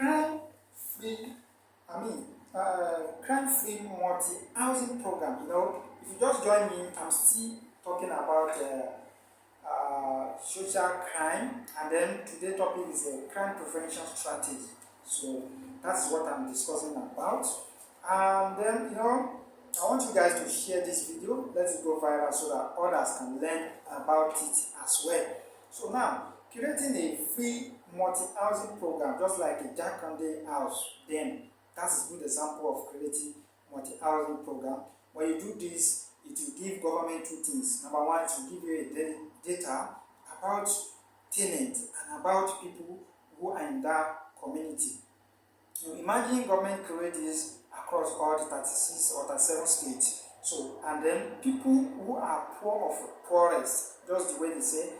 crime-free, crime-free multi-housing program. If you just join me, I'm still talking about social crime, and then today's topic is a crime prevention strategy. So that's what I'm discussing about. And then I want you guys to share this video. Let it go viral so that others can learn about it as well. So now, creating a free multi-housing program, just like a Jakande house, then that's a good example of creating multi-housing program. When you do this, it will give government two things. Number one, it will give you a data about tenants and about people who are in that community. Imagine government create this across all the 36 or 37 states. So, and then people who are poor of the poorest, just the way they say,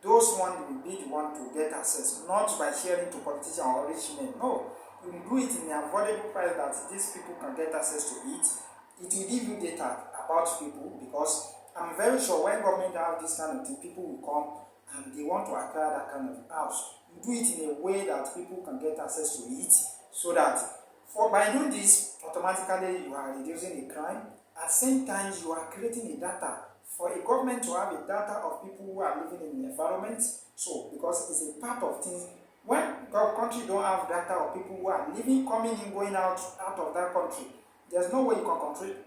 those ones will be the one to get access, not by sharing to politicians or rich men. No, you will do it in an affordable price that these people can get access to it. It will give you data about people, because I'm very sure when government have this kind of thing, people will come and they want to acquire that kind of house. You do it in a way that people can get access to it, so that by doing this, automatically you are reducing the crime. At the same time, you are creating a data for a government to have a data of people who are living in the environment. So, because it's a part of things, when country don't have data of people who are living, coming in, going out of that country, there's no way you can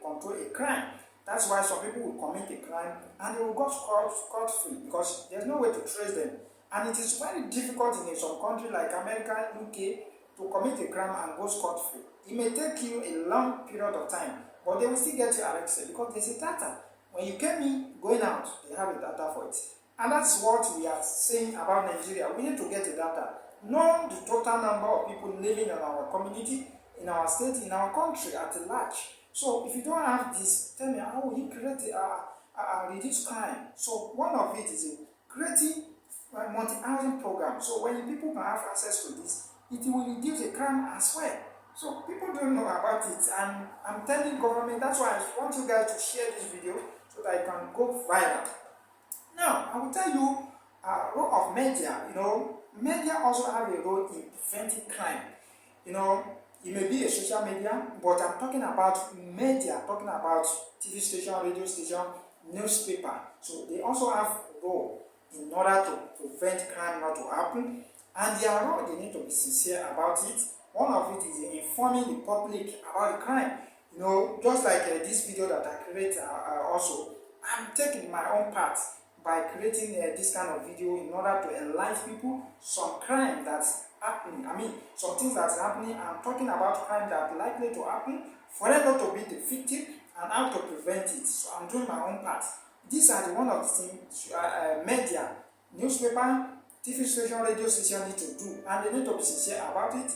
control a crime. That's why some people will commit a crime and they will go scot-free, because there's no way to trace them. And it is very difficult in some country like America, UK, to commit a crime and go scot-free. It may take you a long period of time, but they will still get you arrested because there's a data. When you came in, going out, they have a data for it. And that's what we are saying about Nigeria. We need to get a data. Know the total number of people living in our community, in our state, in our country at large. So if you don't have this, tell me, how will you create a reduce crime? So one of it is creating a multi-housing program. So when people can have access to this, it will reduce the crime as well. So people don't know about it, and I'm telling government, that's why I want you guys to share this video so that it can go viral. Now, I will tell you role of media. Media also have a role in preventing crime. It may be a social media, but I'm talking about media, talking about TV station, radio station, newspaper. So they also have a role in order to prevent crime not to happen. And their role, they need to be sincere about it. One of it is informing the public about the crime. Just like this video that I create also, I'm taking my own part by creating this kind of video in order to enlighten people some crime that's happening. Some things that's happening. I'm talking about crime that are likely to happen, for them not to be the victim and how to prevent it. So I'm doing my own part. These are the one of the things media, newspaper, TV station, radio station need to do, and they need to be sincere about it.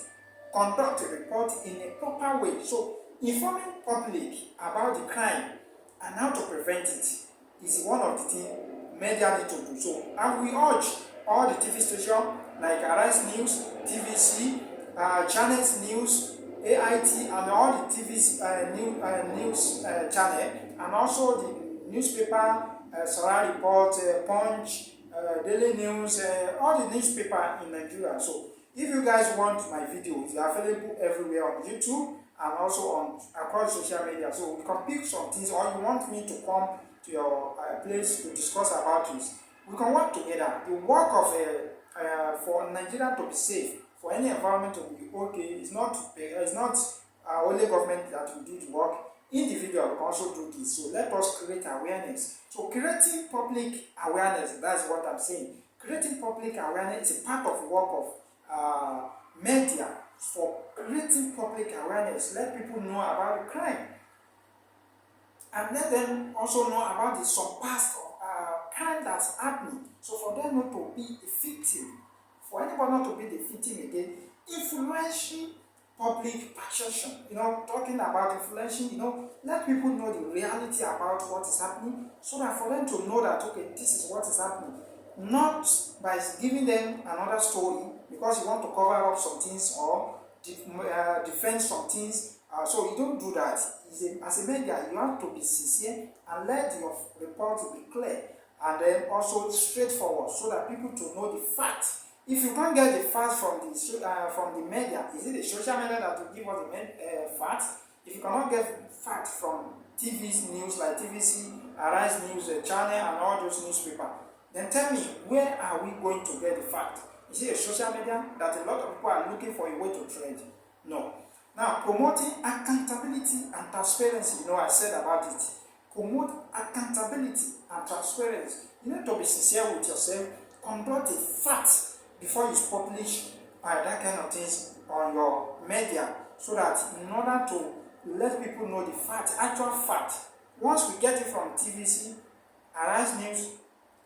Conduct a report in a proper way. So informing public about the crime and how to prevent it is one of the things media need to do. So, and we urge all the TV stations like Arise News, TVC, Channels News, AIT, and all the TV news channel, and also the newspaper, Sahara Report, Punch, Daily News, all the newspaper in Nigeria. So, if you guys want my videos, they are available everywhere on YouTube and also on across social media. So we can pick some things, or you want me to come to your place to discuss about this. We can work together. The work of for Nigeria to be safe, for any environment to be okay, it's not only government that will do the work. Individual can also do this. So let us create awareness. So creating public awareness, that's what I'm saying. Creating public awareness is a part of the work of media, for creating public awareness. Let people know about the crime, and let them also know about the some past crime that's happening. So for them not to be a victim, for anybody not to be the victim again, influencing public perception. Talking about influencing. Let people know the reality about what is happening, so that for them to know that okay, this is what is happening. Not by giving them another story because you want to cover up some things or defend some things. So you don't do that. As a media, you have to be sincere and let your report be clear, and then also straightforward, so that people to know the fact If you can't get the facts from the media, is it the social media that will give us the facts? If you cannot get facts from TV's news like TVC, Arise News Channel, and all those newspapers, then tell me, where are we going to get the fact? Is it a social media that a lot of people are looking for a way to trade? No. Now, promoting accountability and transparency, I said about it. Promote accountability and transparency. You need to be sincere with yourself. Conduct a fact before you publish that kind of things on your media, so that in order to let people know the fact, actual fact. Once we get it from TVC, Arise News,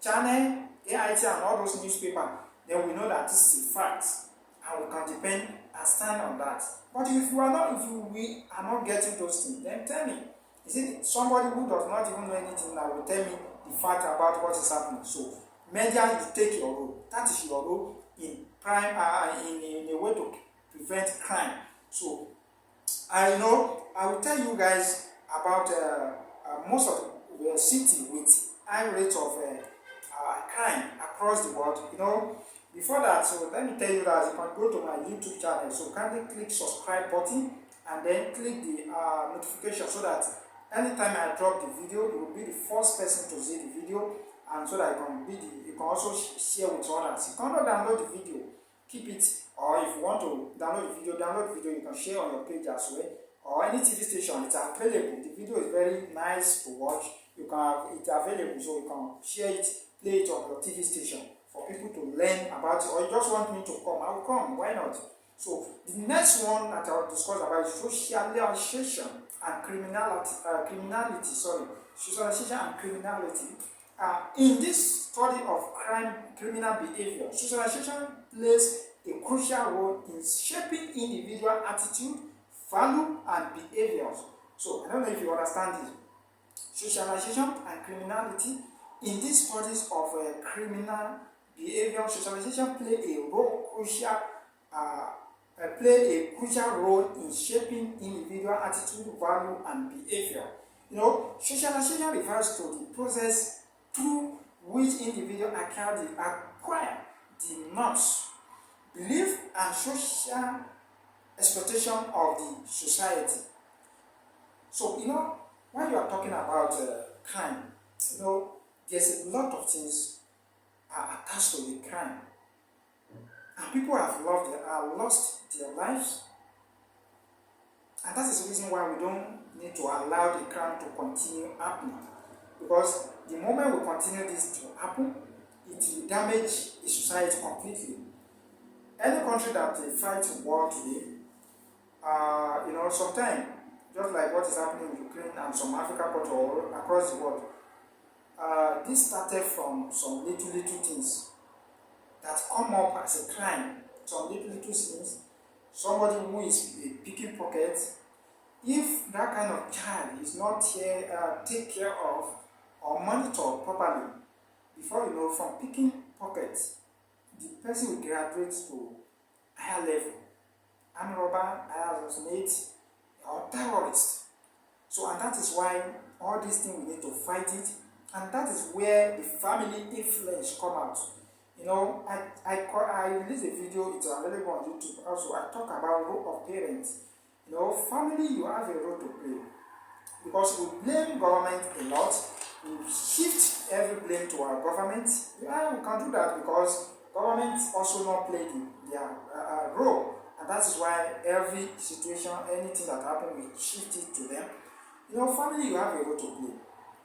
Channel, AIT, and all those newspapers, then we know that this is a fact, and we can depend and stand on that. But if we are not getting those things, then tell me, is it somebody who does not even know anything that will tell me the fact about what is happening? So, media, you take your role. That is your role in in a way to prevent crime. So, I will tell you guys about most of the city with high rate of crime across the world. Before that, so let me tell you that you can go to my YouTube channel. So kindly click subscribe button and then click the notification, so that anytime I drop the video, you will be the first person to see the video, and so that you can also share with others. You cannot download the video, keep it, or if you want to download the video, you can share on your page as well, or any TV station. It's available. The video is very nice to watch. You can have it available, so you can share it, play it on your TV station for people to learn about it. Or you just want me to come, I will come. Why not? So the next one that I will discuss about is socialization and criminality. Socialization and criminality. In this study of criminal behavior, socialization plays a crucial role in shaping individual attitude, value, and behaviors. So I don't know if you understand this. Socialization and criminality. In these studies of criminal behavior, socialization play a crucial role in shaping individual attitude, value, and behavior. Socialization refers to the process through which individuals acquire the norms, belief, and social expectation of the society. So, when you are talking about crime, there's a lot of things attached to the crime. And people have lost their lives. And that is the reason why we don't need to allow the crime to continue happening. Because the moment we continue this to happen, it will damage the society completely. Any country that fights war today, sometimes, just like what is happening in Ukraine and some African countries or across the world, this started from some little things that come up as a crime. Some little things. Somebody who is picking pockets, if that kind of child is not here, take care of or monitored properly, before from picking pockets, the person will graduate to higher level, armed robber, assassinate, or terrorist. So, and that is why all these things we need to fight it, and that is where the family influence come out. I released a video, it's available on YouTube. Also, I talk about role of parents. Family, you have a role to play, because we blame government a lot. We shift every blame to our government. Yeah, we can do that because government also not play their role, and that is why every situation, anything that happens, we shift it to them. Family, you have a role to play.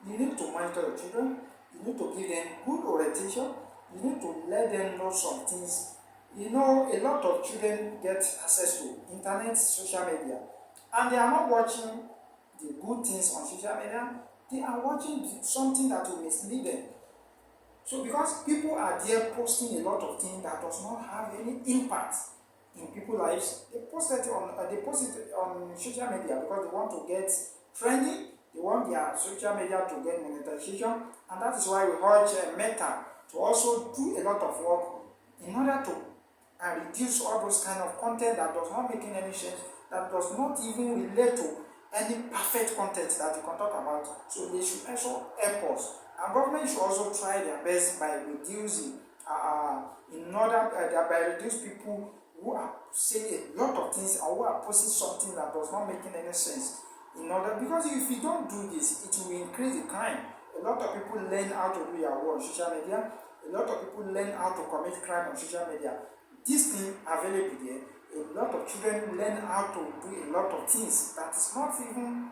You need to monitor your children. You need to give them good orientation. You need to let them know some things. A lot of children get access to internet, social media, and they are not watching the good things on social media. They are watching something that will mislead them. So because people are there posting a lot of things that does not have any impact in people's lives, they post it on social media because they want to get trending. They want their social media to get monetization, and that is why we urge Meta to also do a lot of work in order to reduce all those kind of content that does not make any sense, that does not even relate to any perfect content that you can talk about. So they should also help us. And government should also try their best by reducing in order by reduce people who are saying a lot of things or who are posting something that does not making any sense. In order, because if you don't do this, it will increase the crime. A lot of people learn how to do your work on social media. A lot of people learn how to commit crime on social media. This thing available there. A lot of children learn how to do a lot of things that is not even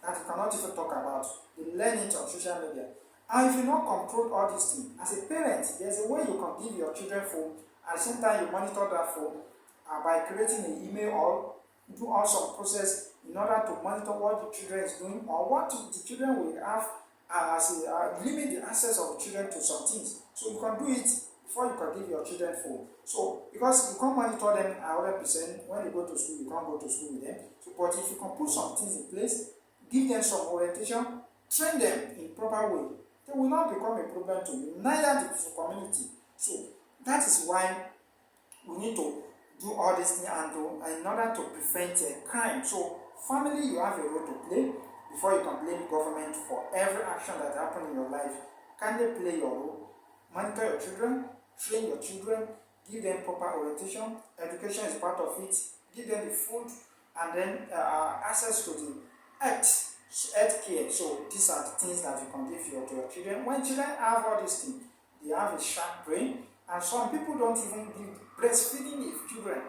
that you cannot even talk about. They learn it on social media. And if you not control all these things, as a parent, there's a way you can give your children phone. At the same time, you monitor that phone by creating an email or do all some process in order to monitor what the children is doing or what the children will have as a limit the access of the children to some things. So you can do it before you can give your children phone. So because you can't monitor them 100% when they go to school, you can't go to school with them. So, but if you can put some things in place, give them some orientation, train them in proper way, they will not become a problem to you, neither the community. So that is why we need to do all these things and in order to prevent crime. So family, you have a role to play before you can blame government for every action that happens in your life. Can they play your role? Monitor your children, train your children, give them proper orientation. Education is part of it. Give them the food and then access to the health care. So these are the things that you can give to your children. When children have all these things, they have a sharp brain, and some people don't even give breastfeeding if children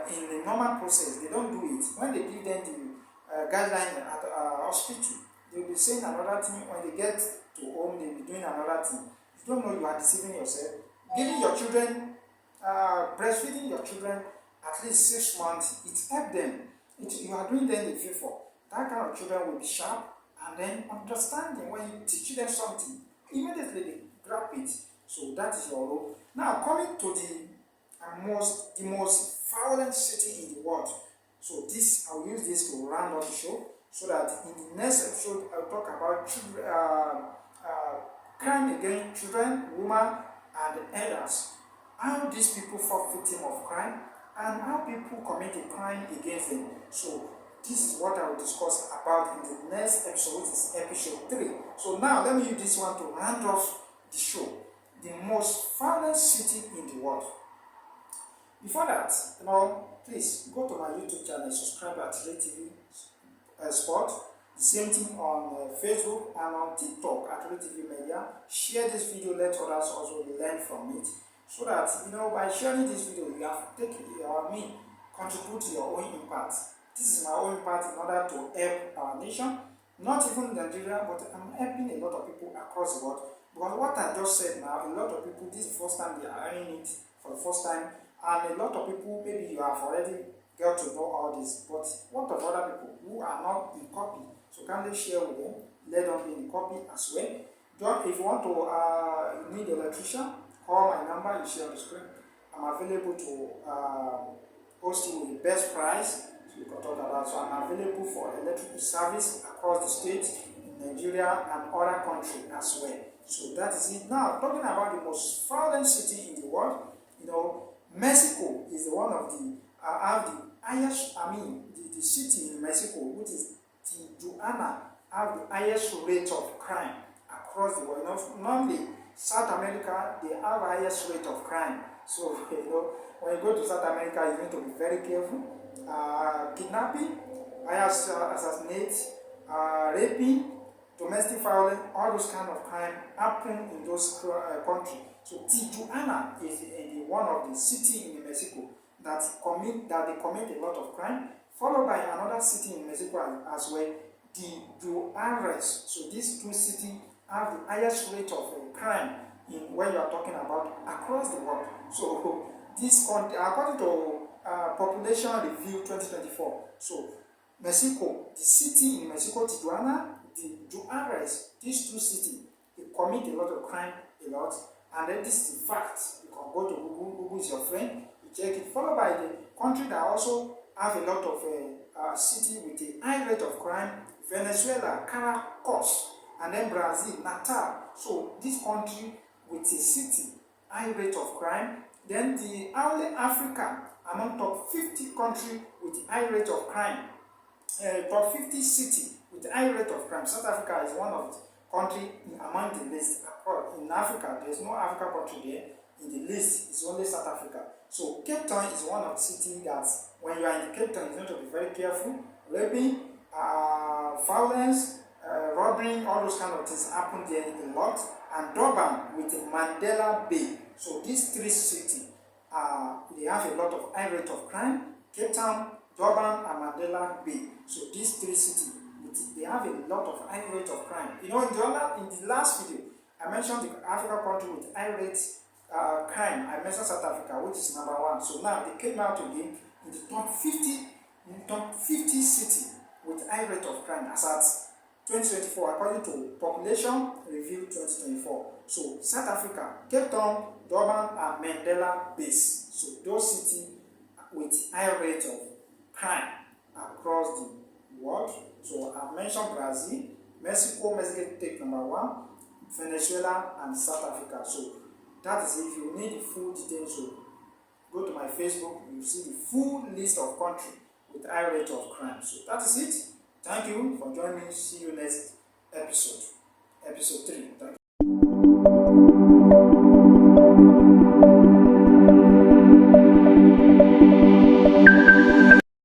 in the normal process. They don't do it. When they give them the guideline at hospital, they will be saying another thing. When they get to home, they will be doing another thing. You don't know, you are deceiving yourself. Giving your children, breastfeeding your children at least 6 months, it helps them. You are doing them a favor. That kind of children will be sharp and then understanding. When you teach them something, immediately they grab it. So that is your role. Now coming to the most violent city in the world. So this, I will use this to round up the show, so that in the next episode I'll talk about crime against children, women, and elders. How these people fall victim of crime and how people commit a crime against them. So this is what I will discuss about in the next episode, which is episode 3. So now let me use this one to round off the show. The most violent city in the world. Before that, please go to my YouTube channel, subscribe at Ray TV Sport. The same thing on Facebook and on TikTok at Ray TV Media. Share this video, let others also learn from it. So that, by sharing this video, you have contribute to your own impact. This is my own impact in order to help our nation, not even Nigeria, but I'm helping a lot of people across the world. Because what I just said now, a lot of people, this is the first time they are hearing it for the first time, and a lot of people, maybe you have already got to know all this, but what of other people who are not in copy? So can they share with them? Let them be in copy as well. If you want to need an electrician, call my number, you see on the screen. I'm available to post you with the best price. So you can talk about. So I'm available for electrical service across the state, in Nigeria and other countries as well. So that is it. Now, talking about the most violent city in the world, Mexico is one of the highest. The city in Mexico, which is Tijuana, have the highest rate of crime across the world. Normally, South America, they have the highest rate of crime. So when you go to South America, you need to be very careful. Kidnapping, assassinate, raping, domestic violence, all those kind of crime happen in those countries. So Tijuana is one of the cities in Mexico that they commit a lot of crime, followed by another city in Mexico as well, Juarez. So these two cities have the highest rate of crime in when you are talking about across the world. So this country, according to Population Review 2024, so Mexico, the city in Mexico, Tijuana, Juarez, these two cities, they commit a lot of crime, a lot, and then this is the fact. You can go to Google is your friend, you check it, followed by the country that also have a lot of city with a high rate of crime, Venezuela, Caracas, and then Brazil, Natal. So this country with a city, high rate of crime. Then the only Africa among top 50 countries with high rate of crime, top 50 cities with high rate of crime. South Africa is one of the country among the list. In Africa, there is no Africa country there. In the list, it's only South Africa. So Cape Town is one of the cities that when you are in Cape Town, you need to be very careful. Raping, violence, robbery, all those kind of things happen there a lot. And Durban with Mandela Bay. So these three cities, they have a lot of high rate of crime. Cape Town, Durban, and Mandela Bay. So these three cities, they have a lot of high rate of crime. You know, in the last video, I mentioned the African country with high rate crime. I mentioned South Africa, which is number 1. So now they came out again in the top 50 city with high rate of crime as at 2024, according to Population Review 2024. So South Africa, Cape Town, Durban, and Mandela Bay. So those cities with high rate of crime across the world. So I've mentioned Brazil, Mexico take number 1, Venezuela, and South Africa. So that is, if you need the full details, so go to my Facebook, you see the full list of countries with high rate of crime. So that is it. Thank you for joining me. See you next episode. Episode 3. Thank you.